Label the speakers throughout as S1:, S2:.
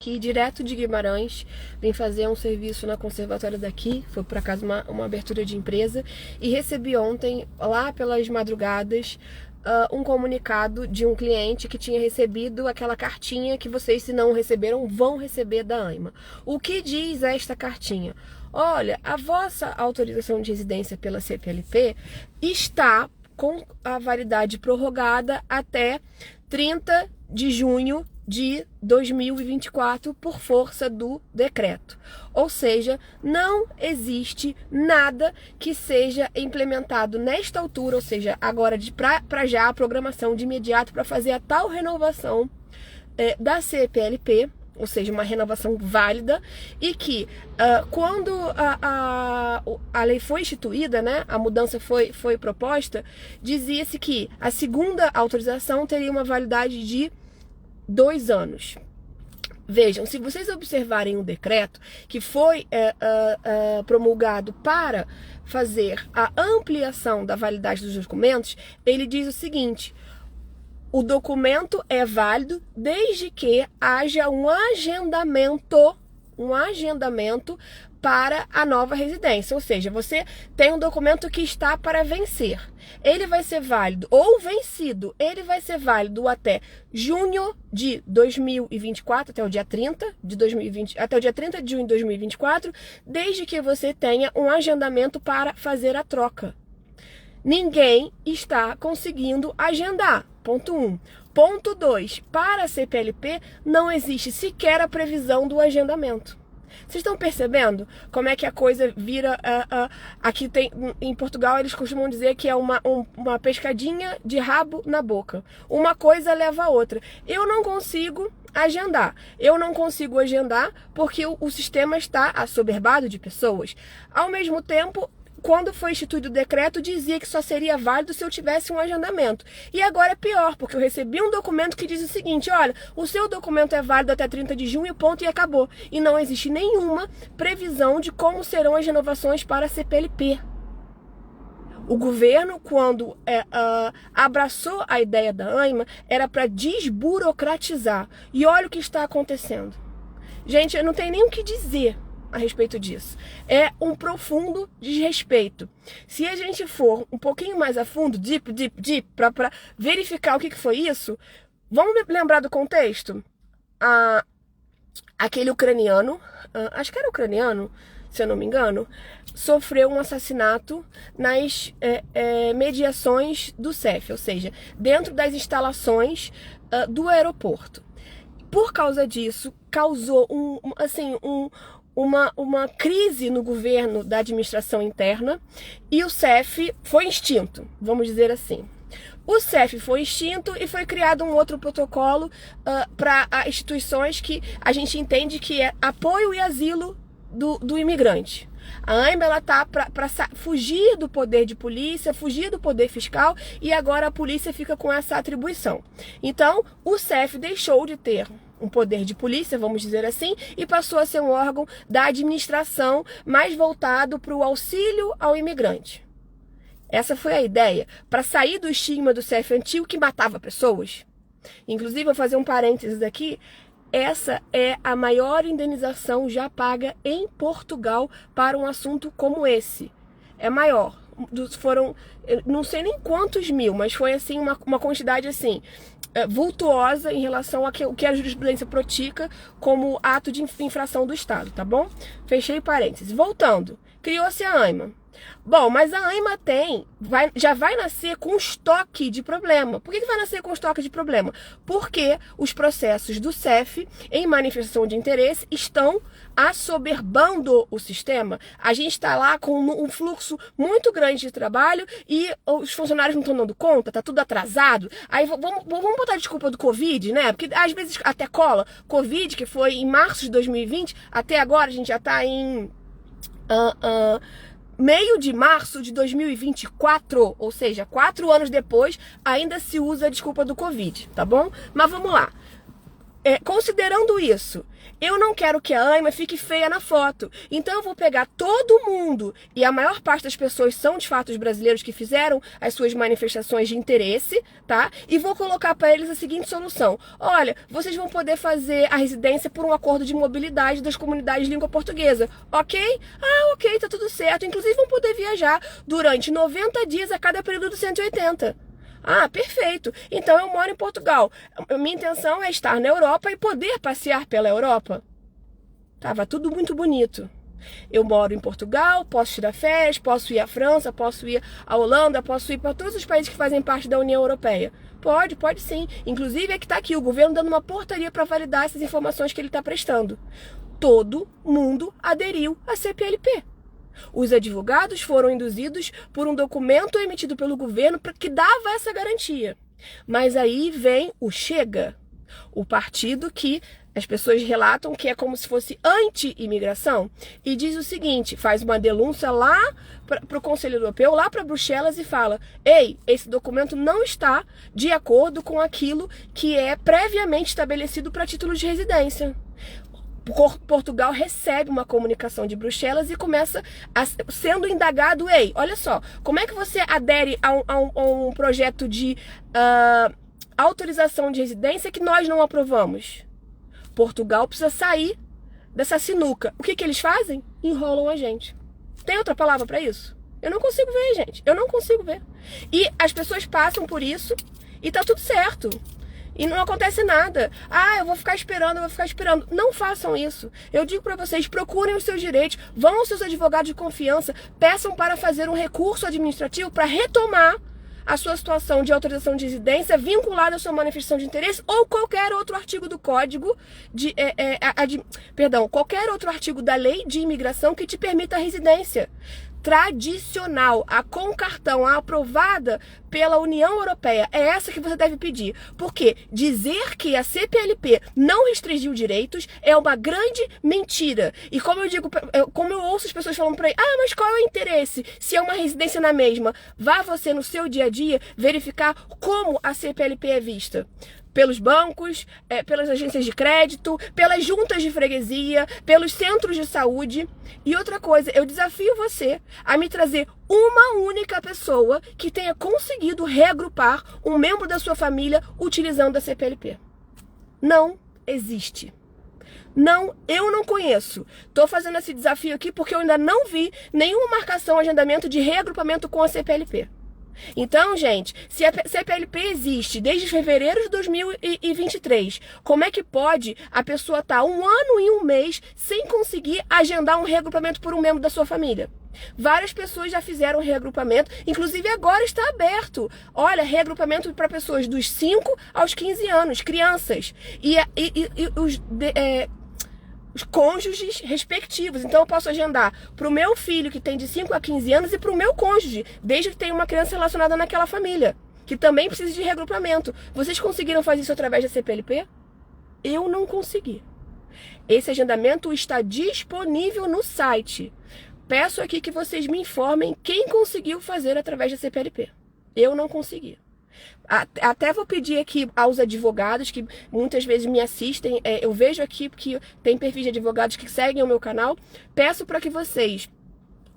S1: Aqui direto de Guimarães, vim fazer um serviço na conservatória daqui, foi por acaso uma abertura de empresa, e recebi ontem, lá pelas madrugadas, um comunicado de um cliente que tinha recebido aquela cartinha que vocês, se não receberam, vão receber da AIMA. O que diz esta cartinha? Olha, a vossa autorização de residência pela CPLP está com a validade prorrogada até 30 de junho de 2024 por força do decreto. Ou seja, não existe nada que seja implementado nesta altura, ou seja, agora para já a programação de imediato para fazer a tal renovação da CPLP, ou seja, uma renovação válida, e que quando a lei foi instituída, né, a mudança foi proposta, dizia-se que a segunda autorização teria uma validade de 2 anos. Vejam, se vocês observarem o decreto que foi promulgado para fazer a ampliação da validade dos documentos, ele diz o seguinte: o documento é válido desde que haja um agendamento para a nova residência. Ou seja, você tem um documento que está para vencer. Ele vai ser válido, ou vencido, ele vai ser válido até junho de 2024, até o dia 30 de 2020, até o dia 30 de junho de 2024, desde que você tenha um agendamento para fazer a troca. Ninguém está conseguindo agendar. Ponto 1. Ponto 2. Para a CPLP não existe sequer a previsão do agendamento. Vocês estão percebendo como é que a coisa vira... aqui em Portugal eles costumam dizer que é uma pescadinha de rabo na boca. Uma coisa leva a outra. Eu não consigo agendar. Porque o sistema está assoberbado de pessoas. Ao mesmo tempo, quando foi instituído o decreto, dizia que só seria válido se eu tivesse um agendamento. E agora é pior, porque eu recebi um documento que diz o seguinte: olha, o seu documento é válido até 30 de junho, ponto, e acabou. E não existe nenhuma previsão de como serão as renovações para a CPLP. O governo, quando abraçou a ideia da AIMA, era para desburocratizar. E olha o que está acontecendo. Gente, eu não tenho nem o que dizer a respeito disso. É um profundo desrespeito. Se a gente for um pouquinho mais a fundo, deep, para verificar o que foi isso, vamos lembrar do contexto? Aquele ucraniano, acho que era ucraniano, se eu não me engano, sofreu um assassinato nas mediações do CEF, ou seja, dentro das instalações do aeroporto. Por causa disso, causou uma crise no governo da administração interna, e o CEF foi extinto, vamos dizer assim. O CEF foi extinto e foi criado um outro protocolo para instituições que a gente entende que é apoio e asilo do imigrante. A AIMA está para fugir do poder de polícia, fugir do poder fiscal, e agora a polícia fica com essa atribuição. Então, o CEF deixou de ter um poder de polícia, vamos dizer assim, e passou a ser um órgão da administração mais voltado para o auxílio ao imigrante. Essa foi a ideia, para sair do estigma do CEF antigo que matava pessoas. Inclusive, vou fazer um parênteses aqui, essa é a maior indenização já paga em Portugal para um assunto como esse. É maior. Foram, não sei nem quantos mil, mas foi assim uma quantidade assim vultuosa em relação ao que a jurisprudência pratica como ato de infração do Estado, tá bom? Fechei parênteses. Voltando, criou-se a AIMA. Bom, mas a AIMA já vai nascer com estoque de problema. Por que vai nascer com estoque de problema? Porque os processos do CEF em manifestação de interesse estão assoberbando o sistema. A gente está lá com um fluxo muito grande de trabalho e os funcionários não estão dando conta, tá tudo atrasado. Aí vamos botar a desculpa do Covid, né? Porque às vezes até cola. Covid, que foi em março de 2020, até agora a gente já está em meio de março de 2024, ou seja, 4 anos depois, ainda se usa a desculpa do Covid, tá bom? Mas vamos lá. Considerando isso, eu não quero que a Aima fique feia na foto. Então eu vou pegar todo mundo, e a maior parte das pessoas são de fato os brasileiros que fizeram as suas manifestações de interesse, tá? E vou colocar para eles a seguinte solução. Olha, vocês vão poder fazer a residência por um acordo de mobilidade das comunidades de língua portuguesa. Ok? Ah, ok, tá tudo certo. Inclusive vão poder viajar durante 90 dias a cada período de 180. Ah, perfeito. Então eu moro em Portugal. Minha intenção é estar na Europa e poder passear pela Europa. Tava tudo muito bonito. Eu moro em Portugal, posso tirar férias, posso ir à França, posso ir à Holanda, posso ir para todos os países que fazem parte da União Europeia. Pode sim. Inclusive é que está aqui o governo dando uma portaria para validar essas informações que ele está prestando. Todo mundo aderiu à CPLP. Os advogados foram induzidos por um documento emitido pelo governo que dava essa garantia. Mas aí vem o Chega, o partido que as pessoas relatam que é como se fosse anti-imigração, e diz o seguinte, faz uma denúncia lá para o Conselho Europeu, lá para Bruxelas, e fala: ei, esse documento não está de acordo com aquilo que é previamente estabelecido para título de residência. Portugal recebe uma comunicação de Bruxelas e começa sendo indagado: ei, olha só, como é que você adere a um projeto de autorização de residência que nós não aprovamos? Portugal precisa sair dessa sinuca. O que eles fazem? Enrolam a gente. Tem outra palavra para isso? Eu não consigo ver, gente. Eu não consigo ver. E as pessoas passam por isso e tá tudo certo. E não acontece nada. Ah, eu vou ficar esperando. Não façam isso. Eu digo para vocês, procurem os seus direitos, vão aos seus advogados de confiança, peçam para fazer um recurso administrativo para retomar a sua situação de autorização de residência vinculada à sua manifestação de interesse ou qualquer outro artigo do Código qualquer outro artigo da Lei de Imigração que te permita a residência tradicional, com cartão, aprovada pela União Europeia. É essa que você deve pedir. Porque dizer que a CPLP não restringiu direitos é uma grande mentira. E como eu ouço as pessoas falando por aí: ah, mas qual é o interesse se é uma residência na mesma? Vá você no seu dia a dia verificar como a CPLP é vista. Pelos bancos, pelas agências de crédito, pelas juntas de freguesia, pelos centros de saúde. E outra coisa, eu desafio você a me trazer uma única pessoa que tenha conseguido reagrupar um membro da sua família utilizando a CPLP. Não existe. Não, eu não conheço. Estou fazendo esse desafio aqui porque eu ainda não vi nenhuma marcação, agendamento de reagrupamento com a CPLP. Então, gente, se a CPLP existe desde fevereiro de 2023, como é que pode a pessoa estar 1 ano e 1 mês sem conseguir agendar um reagrupamento por um membro da sua família? Várias pessoas já fizeram reagrupamento, inclusive agora está aberto. Olha, reagrupamento para pessoas dos 5 aos 15 anos, crianças. E os cônjuges respectivos. Então eu posso agendar para o meu filho que tem de 5 a 15 anos e para o meu cônjuge, desde que tenha uma criança relacionada naquela família, que também precisa de reagrupamento. Vocês conseguiram fazer isso através da CPLP? Eu não consegui. Esse agendamento está disponível no site. Peço aqui que vocês me informem quem conseguiu fazer através da CPLP. Eu não consegui. Até vou pedir aqui aos advogados que muitas vezes me assistem, eu vejo aqui que tem perfis de advogados que seguem o meu canal, peço para que vocês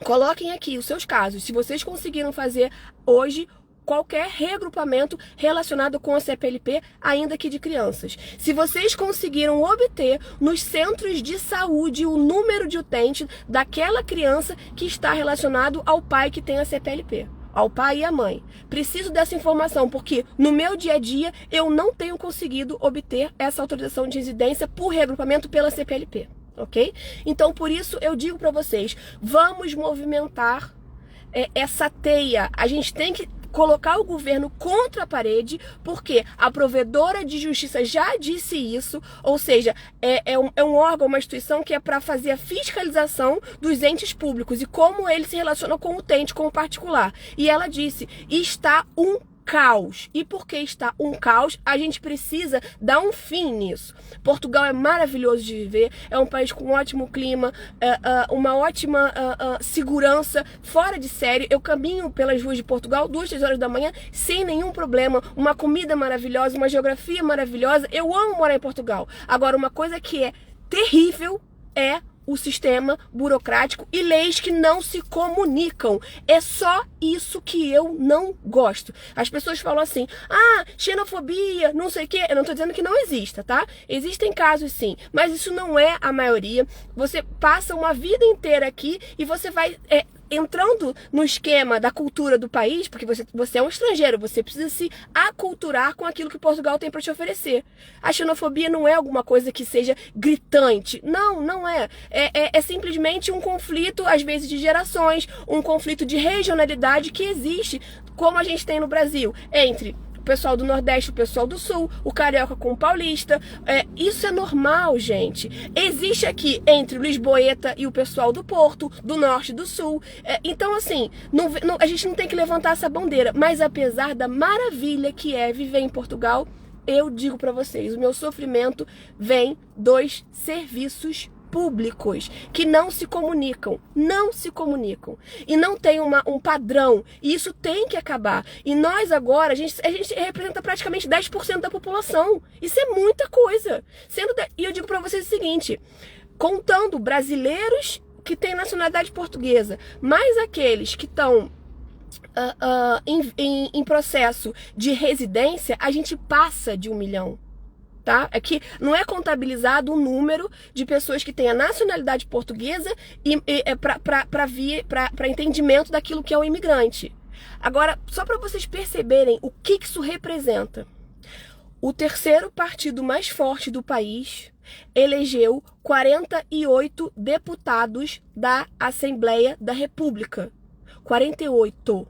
S1: coloquem aqui os seus casos, se vocês conseguiram fazer hoje qualquer reagrupamento relacionado com a CPLP, ainda que de crianças. Se vocês conseguiram obter nos centros de saúde o número de utente daquela criança que está relacionado ao pai que tem a CPLP. Ao pai e à mãe. Preciso dessa informação, porque no meu dia a dia eu não tenho conseguido obter essa autorização de residência por reagrupamento pela CPLP, ok? Então, por isso eu digo para vocês, vamos movimentar essa teia. A gente tem que colocar o governo contra a parede, porque a provedora de justiça já disse isso, ou seja, é um órgão, uma instituição que é para fazer a fiscalização dos entes públicos e como ele se relaciona com o utente, com o particular. E ela disse, está um caos. E porque está um caos, a gente precisa dar um fim nisso. Portugal é maravilhoso de viver, é um país com um ótimo clima, uma ótima segurança, fora de série. Eu caminho pelas ruas de Portugal 2, 3 horas da manhã sem nenhum problema, uma comida maravilhosa, uma geografia maravilhosa. Eu amo morar em Portugal. Agora, uma coisa que é terrível é o sistema burocrático e leis que não se comunicam. É só isso que eu não gosto. As pessoas falam assim, xenofobia, não sei o quê. Eu não tô dizendo que não exista, tá? Existem casos sim, mas isso não é a maioria. Você passa uma vida inteira aqui e você vai entrando no esquema da cultura do país, porque você é um estrangeiro, você precisa se aculturar com aquilo que Portugal tem para te oferecer. A xenofobia não é alguma coisa que seja gritante. Não, não é. É simplesmente um conflito, às vezes, de gerações, um conflito de regionalidade que existe, como a gente tem no Brasil, entre o pessoal do Nordeste, o pessoal do Sul, o carioca com o paulista. Isso é normal, gente. Existe aqui entre o lisboeta e o pessoal do Porto, do Norte e do Sul. Então, assim, a gente não tem que levantar essa bandeira. Mas apesar da maravilha que é viver em Portugal, eu digo pra vocês, o meu sofrimento vem dos serviços públicos que não se comunicam e não tem um padrão, e isso tem que acabar. E nós agora, a gente representa praticamente 10% da população. Isso é muita coisa. E eu digo pra vocês o seguinte, contando brasileiros que têm nacionalidade portuguesa, mais aqueles que estão em processo de residência, a gente passa de 1 milhão. Tá? Aqui não é contabilizado o número de pessoas que têm a nacionalidade portuguesa para entendimento daquilo que é o imigrante. Agora, só para vocês perceberem o que isso representa. O terceiro partido mais forte do país elegeu 48 deputados da Assembleia da República. 48.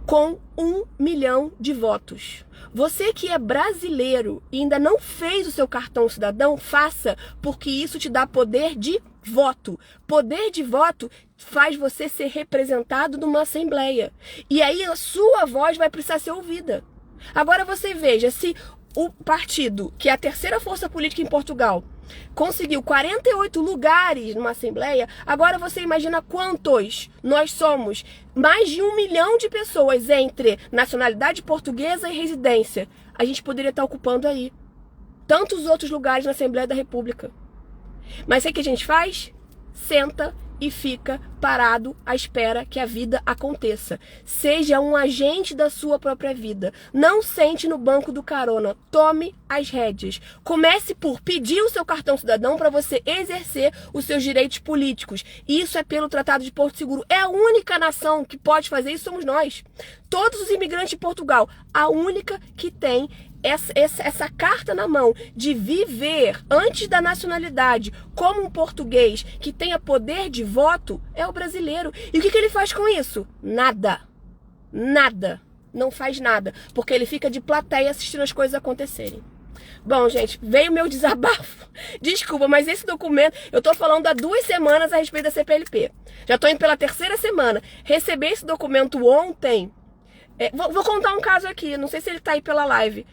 S1: Com 1 milhão de votos. Você que é brasileiro e ainda não fez o seu cartão cidadão, faça, porque isso te dá poder de voto. Poder de voto faz você ser representado numa assembleia. E aí a sua voz vai precisar ser ouvida. Agora você veja, se o partido, que é a terceira força política em Portugal, conseguiu 48 lugares numa assembleia, agora você imagina quantos nós somos. Mais de 1 milhão de pessoas entre nacionalidade portuguesa e residência. A gente poderia estar ocupando aí tantos outros lugares na Assembleia da República. Mas o que a gente faz? Senta e fica parado à espera que a vida aconteça. Seja um agente da sua própria vida. Não sente no banco do carona. Tome as rédeas. Comece por pedir o seu cartão cidadão para você exercer os seus direitos políticos. Isso é pelo Tratado de Porto Seguro. É a única nação que pode fazer isso, somos nós. Todos os imigrantes de Portugal, a única que tem essa carta na mão de viver antes da nacionalidade como um português que tenha poder de voto é o brasileiro. E o que ele faz com isso? Nada. Nada. Não faz nada. Porque ele fica de plateia assistindo as coisas acontecerem. Bom, gente, veio meu desabafo. Desculpa, mas esse documento, eu tô falando há 2 semanas a respeito da CPLP. Já tô indo pela 3ª semana. Recebi esse documento ontem. Vou contar um caso aqui, não sei se ele tá aí pela live.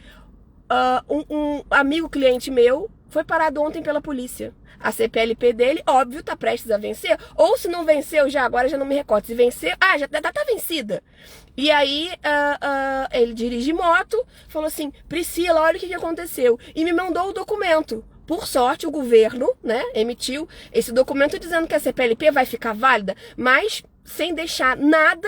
S1: Um amigo cliente meu foi parado ontem pela polícia. A CPLP dele, óbvio, tá prestes a vencer. Ou se não venceu já, agora já não me recordo. Se venceu, já tá vencida. E aí, ele dirige moto, falou assim, Priscila, olha o que aconteceu. E me mandou o documento. Por sorte, o governo, né, emitiu esse documento dizendo que a CPLP vai ficar válida, mas sem deixar nada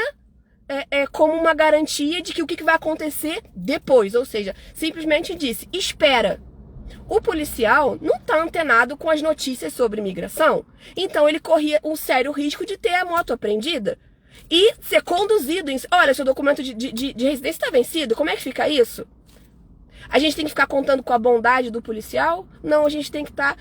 S1: como uma garantia de que o que vai acontecer depois. Ou seja, simplesmente disse, espera. O policial não está antenado com as notícias sobre imigração, então ele corria um sério risco de ter a moto apreendida e ser conduzido. Olha, seu documento de residência está vencido, como é que fica isso? A gente tem que ficar contando com a bondade do policial? Não, a gente tem que estar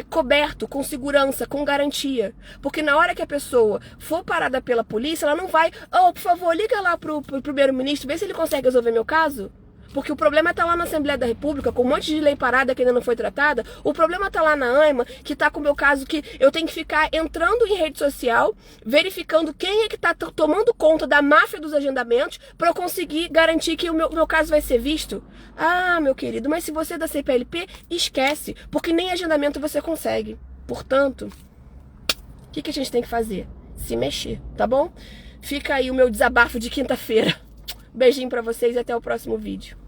S1: coberto, com segurança, com garantia. Porque na hora que a pessoa for parada pela polícia, ela não vai, por favor, liga lá pro primeiro-ministro, vê se ele consegue resolver meu caso. Porque o problema tá lá na Assembleia da República, com um monte de lei parada que ainda não foi tratada. O problema tá lá na AIMA, que tá com o meu caso que eu tenho que ficar entrando em rede social, verificando quem é que tá tomando conta da máfia dos agendamentos para eu conseguir garantir que o meu caso vai ser visto. Ah, meu querido, mas se você é da CPLP, esquece, porque nem agendamento você consegue. Portanto, o que a gente tem que fazer? Se mexer, tá bom? Fica aí o meu desabafo de quinta-feira. Beijinho pra vocês e até o próximo vídeo.